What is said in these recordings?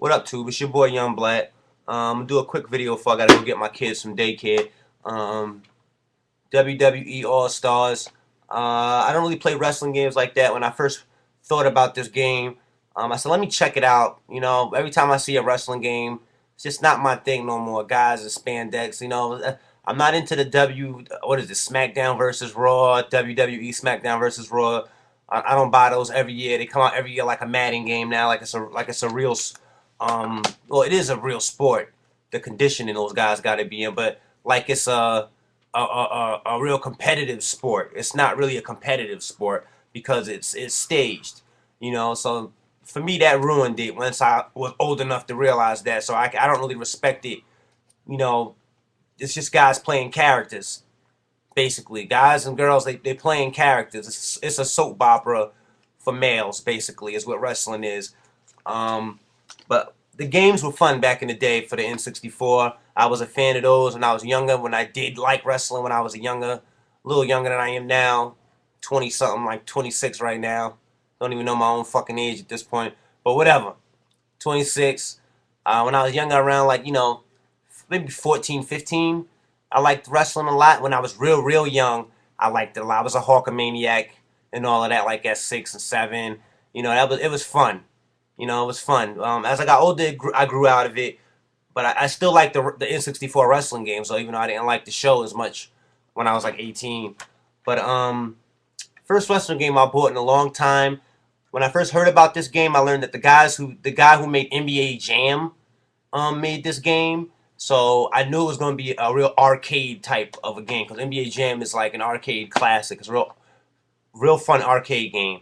What up, Tube? It's your boy Young Black. I'm gonna do a quick video before I gotta go get my kids from daycare. WWE All-Stars. I don't really play wrestling games like that. When I first thought about this game, I said, let me check it out. You know, every time I see a wrestling game, it's just not my thing no more. Guys and spandex, I'm not into the what is it, SmackDown versus Raw, WWE SmackDown versus Raw. I don't buy those every year. They come out every year like a Madden game now, like it's a real, well, it is a real sport. The conditioning those guys got to be in, but like it's a real competitive sport. It's not really a competitive sport because it's staged, So for me, that ruined it once I was old enough to realize that. So I don't really respect it. You know, it's just guys playing characters, basically. Guys and girls, they playing characters. It's a soap opera for males, basically, is what wrestling is. But the games were fun back in the day for the N64. I was a fan of those when I was younger, when I did like wrestling when I was a little younger than I am now. 20 something, like 26 right now. Don't even know my own fucking age at this point. But whatever. 26. When I was younger, around like, maybe 14, 15, I liked wrestling a lot. When I was real young, I liked it a lot. I was a Hulkamaniac and all of that, like at 6 and 7. It was fun. It was fun. As I got older, I grew out of it, but I still like the N64 wrestling game. So even though I didn't like the show as much when I was like 18, but first wrestling game I bought in a long time. When I first heard about this game, I learned that the guy who made NBA Jam made this game. So I knew it was going to be a real arcade type of a game because NBA Jam is like an arcade classic. It's a real fun arcade game.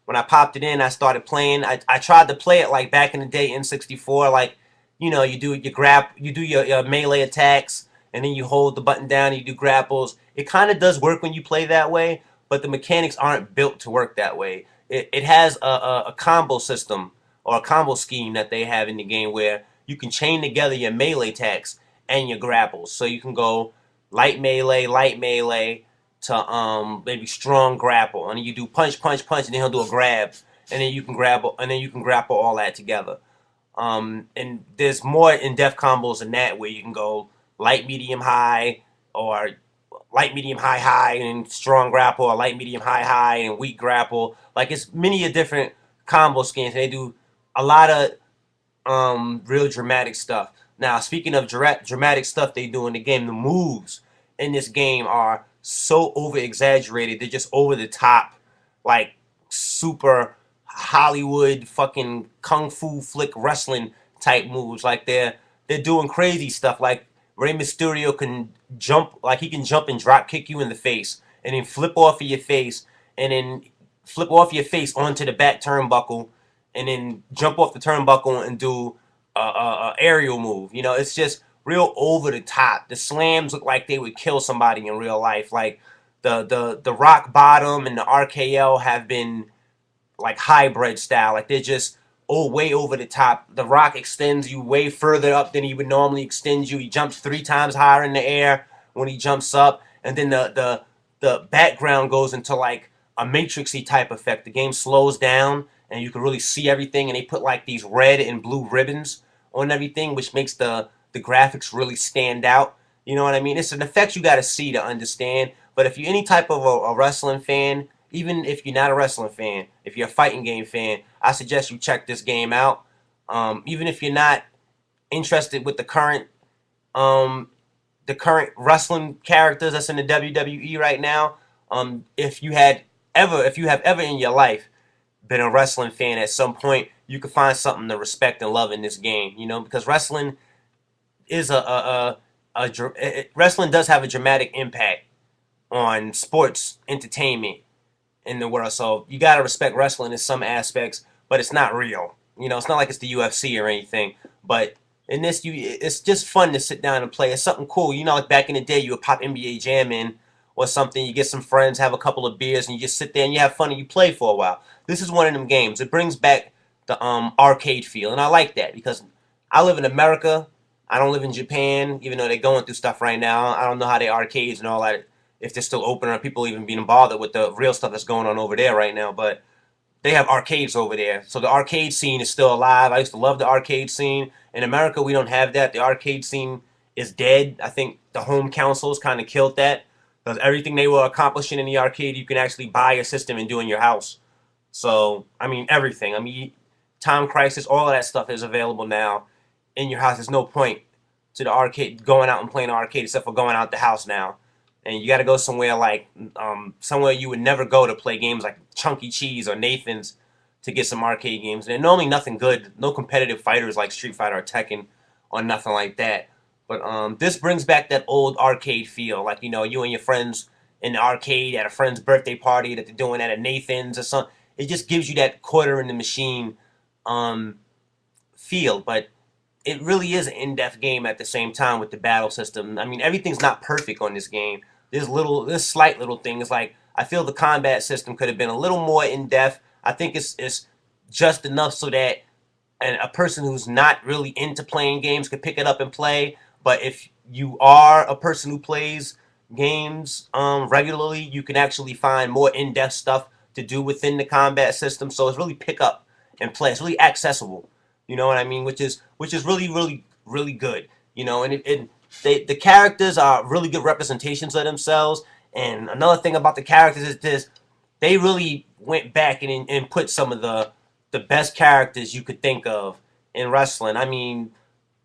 When I popped it in, I started playing. I tried to play it like back in the day, N64. Like, you do your melee attacks, and then you hold the button down and you do grapples. It kind of does work when you play that way, but the mechanics aren't built to work that way. It has a combo system or a combo scheme that they have in the game where you can chain together your melee attacks and your grapples. So you can go light melee to maybe strong grapple, and then you do punch, and then he'll do a grab, and then you can grapple all that together. And there's more in-depth combos than that where you can go light, medium, high, or light, medium, high, and strong grapple, or light, medium, high, and weak grapple. Like it's many a different combo schemes. They do a lot of real dramatic stuff. Now, speaking of dramatic stuff they do in the game, the moves in this game are so over exaggerated. They're just over the top, like super Hollywood fucking kung fu flick wrestling type moves. Like they're doing crazy stuff. Like Rey Mysterio can jump, like he can jump and drop kick you in the face, and then flip off of your face, and then flip off your face onto the back turnbuckle, and then jump off the turnbuckle and do a aerial move. It's just real over the top. The slams look like they would kill somebody in real life. Like the rock bottom and the RKO have been like hybrid style. Like they're just way over the top. The Rock extends you way further up than he would normally extend you. He jumps 3 times higher in the air when he jumps up, and then the background goes into like a matrixy type effect. The game slows down and you can really see everything, and they put like these red and blue ribbons on everything, which makes the graphics really stand out. You know what I mean? It's an effect you got to see to understand. But if you're any type of a wrestling fan, even if you're not a wrestling fan, if you're a fighting game fan, I suggest you check this game out. Even if you're not interested with the current wrestling characters that's in the WWE right now, if you have ever in your life been a wrestling fan at some point, you can find something to respect and love in this game. Because wrestling is wrestling does have a dramatic impact on sports entertainment in the world. So you gotta respect wrestling in some aspects, but it's not real. It's not like it's the UFC or anything. But in this, it's just fun to sit down and play. It's something cool. Like back in the day, you would pop NBA Jam in or something. You get some friends, have a couple of beers, and you just sit there and you have fun and you play for a while. This is one of them games. It brings back the arcade feel, and I like that because I live in America. I don't live in Japan, even though they're going through stuff right now. I don't know how they arcades and all that, if they're still open or people even being bothered with the real stuff that's going on over there right now. But they have arcades over there. So the arcade scene is still alive. I used to love the arcade scene. In America, we don't have that. The arcade scene is dead. I think the home consoles kind of killed that because everything they were accomplishing in the arcade, you can actually buy a system and do in your house. So, I mean, everything. I mean, Time Crisis, all of that stuff is available now in your house. There's no point to the arcade going out and playing the arcade except for going out the house now. And you got to go somewhere like somewhere you would never go to play games like Chunky Cheese or Nathan's to get some arcade games. And they're normally nothing good. No competitive fighters like Street Fighter or Tekken or nothing like that. But this brings back that old arcade feel, like you and your friends in the arcade at a friend's birthday party that they're doing at a Nathan's or something. It just gives you that quarter in the machine um, feel. But it really is an in-depth game at the same time with the battle system. I mean, everything's not perfect on this game. There's slight little things like I feel the combat system could have been a little more in-depth. I think it's just enough so that a person who's not really into playing games could pick it up and play. But if you are a person who plays games regularly, you can actually find more in-depth stuff to do within the combat system. So it's really pick up and play. It's really accessible. You know what I mean? Which is really really good. And the characters are really good representations of themselves. And another thing about the characters is this: they really went back and put some of the best characters you could think of in wrestling. I mean,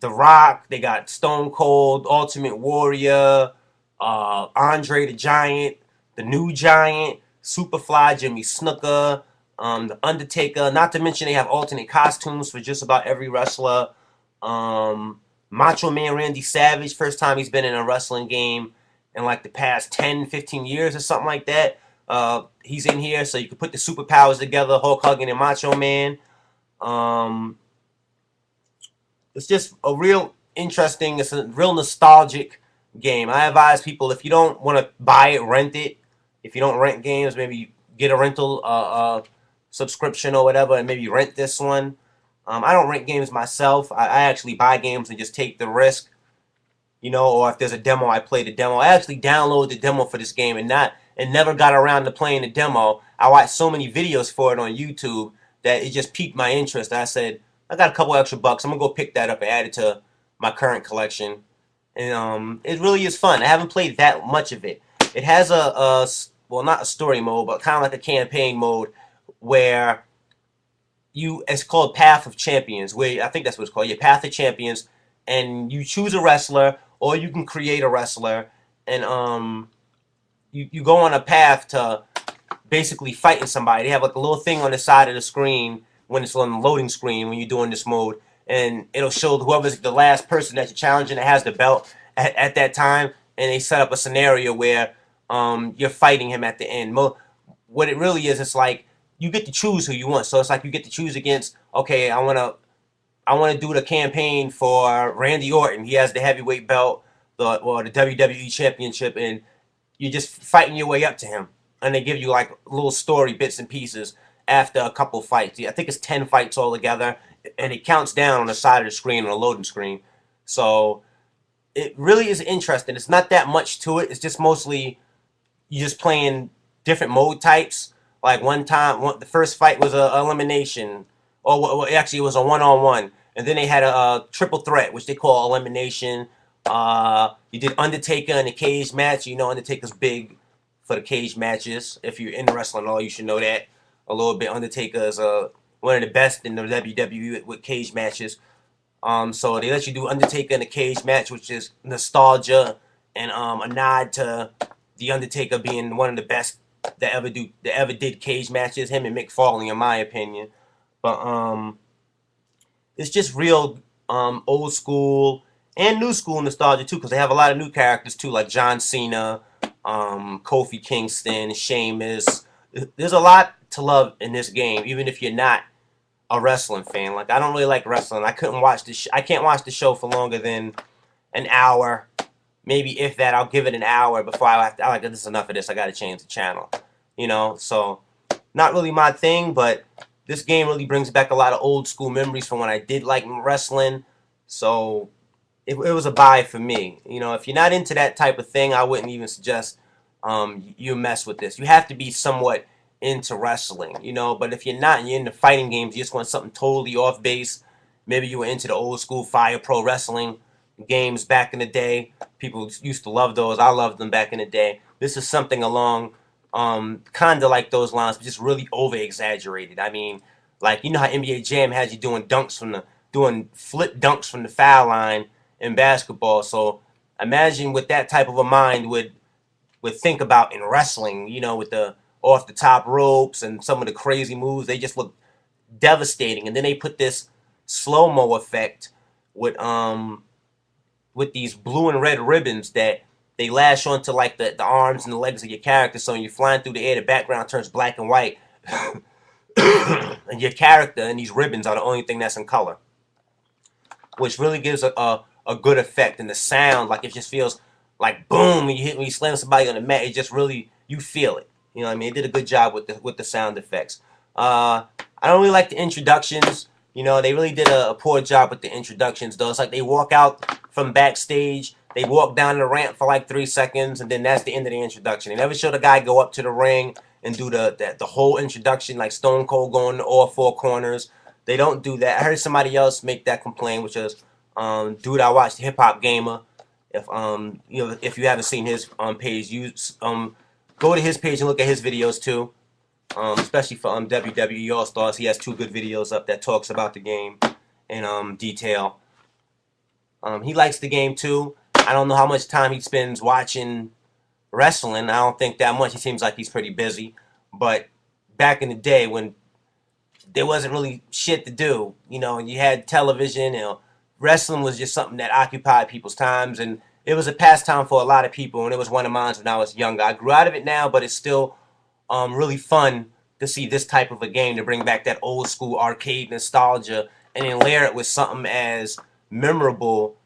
The Rock, they got Stone Cold, Ultimate Warrior, Andre the Giant, the New Giant, Superfly, Jimmy Snuka, the Undertaker. Not to mention they have alternate costumes for just about every wrestler. Macho Man Randy Savage, first time he's been in a wrestling game in like the past 10, 15 years or something like that. He's in here, so you can put the superpowers together, Hulk Hogan and Macho Man. Um, it's just a real interesting, it's a real nostalgic game. I advise people, if you don't want to buy it, rent it. If you don't rent games, maybe get a rental subscription or whatever and maybe rent this one. I don't rent games myself. I actually buy games and just take the risk, or if there's a demo, I play the demo. I actually downloaded the demo for this game and never got around to playing the demo. I watched so many videos for it on YouTube that it just piqued my interest. I said, I got a couple extra bucks. I'm gonna go pick that up and add it to my current collection. And it really is fun. I haven't played that much of it. It has well, not a story mode, but kind of like a campaign mode where it's called Path of Champions, where I think that's what it's called. Your Path of Champions, and you choose a wrestler, or you can create a wrestler, and you go on a path to basically fighting somebody. They have like a little thing on the side of the screen when it's on the loading screen when you're doing this mode, and it'll show whoever's the last person that you're challenging that has the belt at that time, and they set up a scenario where you're fighting him at the end. What it really is, it's like you get to choose who you want. So it's like you get to choose against, okay, I want to do the campaign for Randy Orton. He has the heavyweight belt, the WWE Championship, and you're just fighting your way up to him. And they give you like little story bits and pieces after a couple fights. I think it's 10 fights altogether, and it counts down on the side of the screen on a loading screen. So it really is interesting. It's not that much to it. It's just mostly you just playing different mode types. Like the first fight was a elimination, or actually it was a one-on-one, and then they had a triple threat, which they call elimination. You did Undertaker in a cage match. Undertaker's big for the cage matches. If you're into wrestling at all, you should know that a little bit. Undertaker is one of the best in the WWE with cage matches. So they let you do Undertaker in a cage match, which is nostalgia and a nod to the Undertaker being one of the best that ever did cage matches. Him and Mick Foley, in my opinion. But it's just real old school and new school nostalgia too, because they have a lot of new characters too, like John Cena, Kofi Kingston, Sheamus. There's a lot to love in this game, even if you're not a wrestling fan. Like, I don't really like wrestling. I can't watch the show for longer than an hour, maybe if that. I'll give it an hour before I like, this is enough of this. I got to change the channel. So not really my thing, but this game really brings back a lot of old school memories from when I did like wrestling. So it was a buy for me. If you're not into that type of thing, I wouldn't even suggest you mess with this. You have to be somewhat into wrestling, you know. But if you're not and you're into fighting games, you just want something totally off base. Maybe you were into the old school Fire Pro Wrestling games back in the day. People used to love those. I loved them back in the day. This is something along kind of like those lines, but just really over exaggerated. I mean, like, you know how NBA Jam has you doing flip dunks from the foul line in basketball. So imagine what that type of a mind would think about in wrestling, you know, with the off the top ropes and some of the crazy moves. They just look devastating. And then they put this slow mo effect with these blue and red ribbons that they lash onto like the arms and the legs of your character. So when you're flying through the air, the background turns black and white. And your character and these ribbons are the only thing that's in color, which really gives a good effect. And the sound, like, it just feels like boom when you slam somebody on the mat. It just really, you feel it. You know what I mean? They did a good job with the sound effects. I don't really like the introductions. You know, they really did a poor job with the introductions, though. It's like they walk out from backstage, they walk down the ramp for like 3 seconds, and then that's the end of the introduction. They never show the guy go up to the ring and do the whole introduction, like Stone Cold going to all four corners. They don't do that. I heard somebody else make that complaint, which is dude I watched, Hip Hop Gamer. If you haven't seen his page, go to his page and look at his videos too. Especially for WWE Allstars, he has 2 good videos up that talks about the game in detail. He likes the game too. I don't know how much time he spends watching wrestling. I don't think that much. He seems like he's pretty busy. But back in the day when there wasn't really shit to do, you know, and you had television, you know, wrestling was just something that occupied people's times, and it was a pastime for a lot of people, and it was one of mine when I was younger. I grew out of it now, but it's still really fun to see this type of a game, to bring back that old school arcade nostalgia and then layer it with something as memorable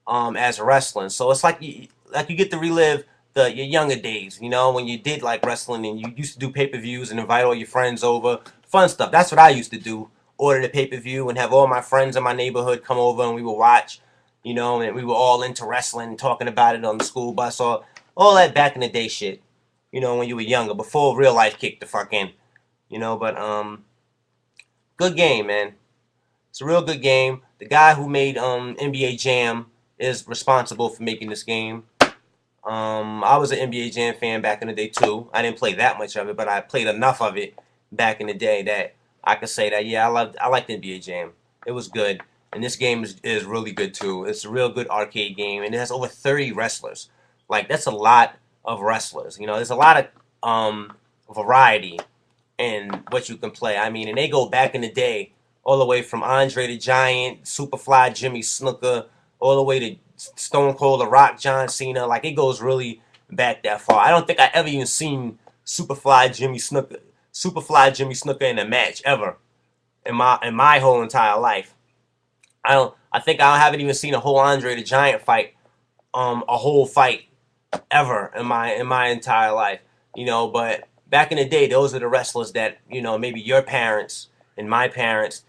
as wrestling. So it's like you get to relive your younger days, you know, when you did like wrestling and you used to do pay-per-views and invite all your friends over. Fun stuff. That's what I used to do. Order the pay-per-view and have all my friends in my neighborhood come over and we would watch, you know, and we were all into wrestling, talking about it on the school bus, all that back in the day shit, you know, when you were younger, before real life kicked the fuck in, you know. But good game, man. It's a real good game. The guy who made NBA Jam is responsible for making this game. I was an NBA Jam fan back in the day too. I didn't play that much of it, but I played enough of it back in the day that I could say that, yeah, I liked NBA Jam. It was good. And this game is really good too. It's a real good arcade game, and it has over 30 wrestlers. Like, that's a lot of wrestlers. You know, there's a lot of variety in what you can play. I mean, and they go back in the day, all the way from Andre the Giant, Superfly Jimmy Snuka, all the way to Stone Cold, The Rock, John Cena. Like, it goes really back that far. I don't think I ever even seen Superfly Jimmy Snuka in a match ever in my whole entire life. I think I haven't even seen a whole Andre the Giant fight, a whole fight ever in my entire life. You know, but back in the day, those are the wrestlers that, you know, maybe your parents and my parents,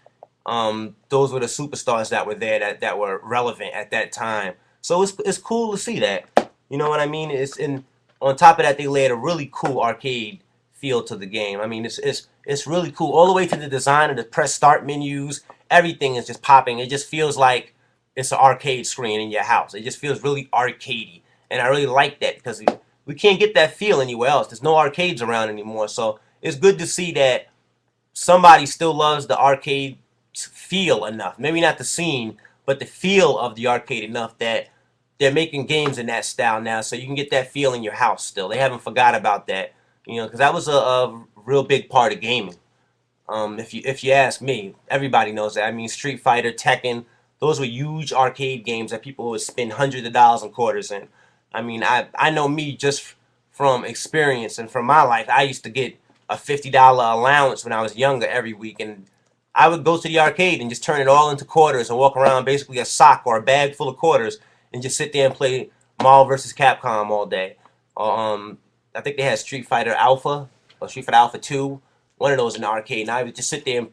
those were the superstars that were there that were relevant at that time. So it's cool to see that. You know what I mean? On top of that, they laid a really cool arcade feel to the game. I mean, it's really cool all the way to the design of the press start menus. Everything is just popping. It just feels like it's an arcade screen in your house. It just feels really arcadey, and I really like that because we can't get that feel anywhere else. There's no arcades around anymore, so it's good to see that somebody still loves the arcade feel enough. Maybe not the scene, but the feel of the arcade enough that they're making games in that style now, so you can get that feel in your house still. They haven't forgot about that, you know, because that was a real big part of gaming. If you ask me, everybody knows that. I mean, Street Fighter, Tekken, those were huge arcade games that people would spend hundreds of dollars and quarters in. I mean, I know me just from experience and from my life. I used to get a $50 allowance when I was younger every week, and I would go to the arcade and just turn it all into quarters and walk around basically a sock or a bag full of quarters and just sit there and play Marvel vs. Capcom all day. I think they had Street Fighter Alpha or Street Fighter Alpha 2, one of those in the arcade, and I would just sit there and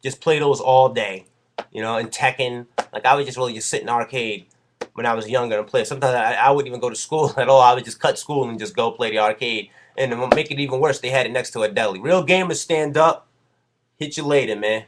just play those all day, you know, and Tekken. Like, I would just really just sit in the arcade when I was younger and play. Sometimes I wouldn't even go to school at all. I would just cut school and just go play the arcade And to make it even worse, they had it next to a deli. Real gamers stand up. Hit you later, man.